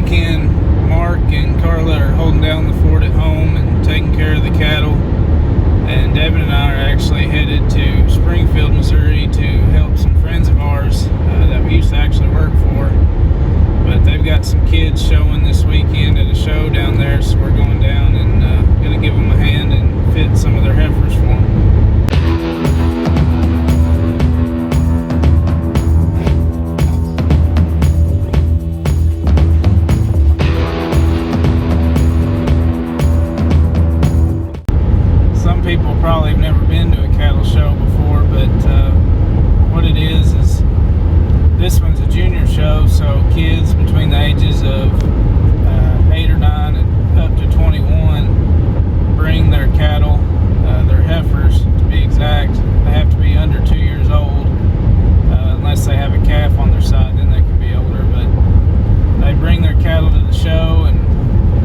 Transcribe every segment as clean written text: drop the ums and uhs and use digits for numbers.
weekend, Mark and Carla are holding down the fort at home and taking care of the cattle. And Devon and I are actually headed to Springfield, Missouri to help some friends of ours that we used to actually work for. But they've got some kids showing this weekend at a show down there, so we're going down and going to give them a hand and fit some of their heifers for them. Some people probably have never been to a cattle show before, but what it is this one's a junior show, so kids between the ages of 8 or 9 and up to 21 bring their cattle, their heifers to be exact. They have to be under 2 years old, unless they have a calf on their side, then they can be older. But they bring their cattle to the show and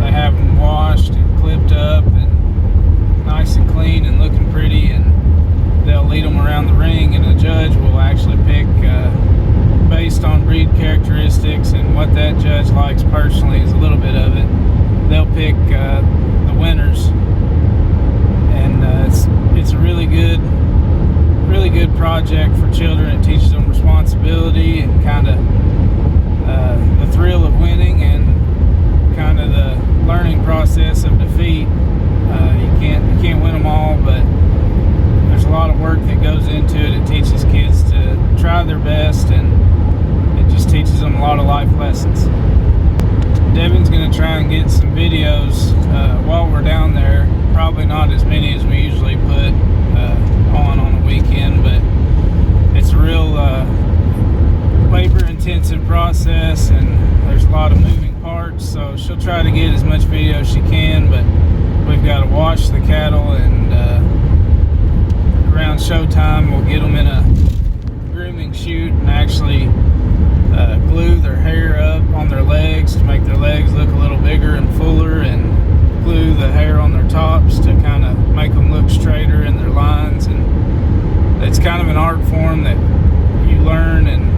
they have them washed and clipped up and nice and clean and looking pretty, and they'll lead them around the ring, and a judge will actually pick based on breed characteristics, and what that judge likes personally is a little bit of it. They'll pick the winners, and it's a really good project for children. It teaches them responsibility and kind of the thrill of winning and kind of the learning process of defeat. You can't win them all, but there's a lot of work that goes into it. It teaches kids to try their best, and it just teaches them a lot of life lessons. Devon's going to try and get some videos while we're down there. Probably not as many as we usually put on a weekend, but it's a real labor-intensive process, and there's a lot of moving parts, so she'll try to get as much video as she can, but we've got to wash the cattle, and around showtime we'll get them in a grooming chute and actually glue their hair up on their legs to make their legs look a little bigger and fuller, and glue the hair on their tops to kind of make them look straighter in their lines. And it's kind of an art form that you learn, and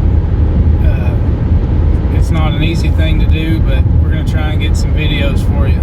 it's not an easy thing to do, but we're going to try and get some videos for you.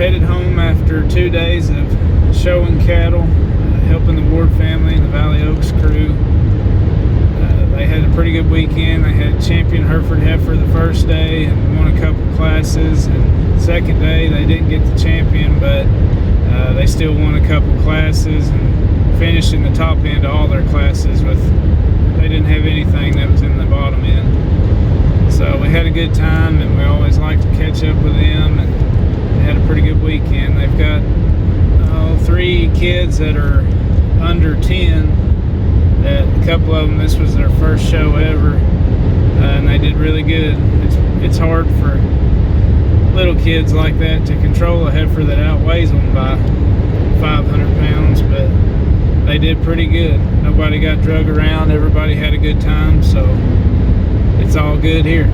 headed home after 2 days of showing cattle, helping the Ward family and the Valley Oaks crew. They had a pretty good weekend. They had champion Hereford heifer the first day and won a couple classes. And the second day they didn't get the champion, but they still won a couple classes and finished in the top end of all their classes. They didn't have anything that was in the bottom end. So we had a good time, and we always like to catch up with them. And they had a pretty good weekend. They've got 3 kids that are under 10. That a couple of them, this was their first show ever, and they did really good. It's hard for little kids like that to control a heifer that outweighs them by 500 pounds, but they did pretty good. Nobody got drug around. Everybody had a good time, so it's all good here.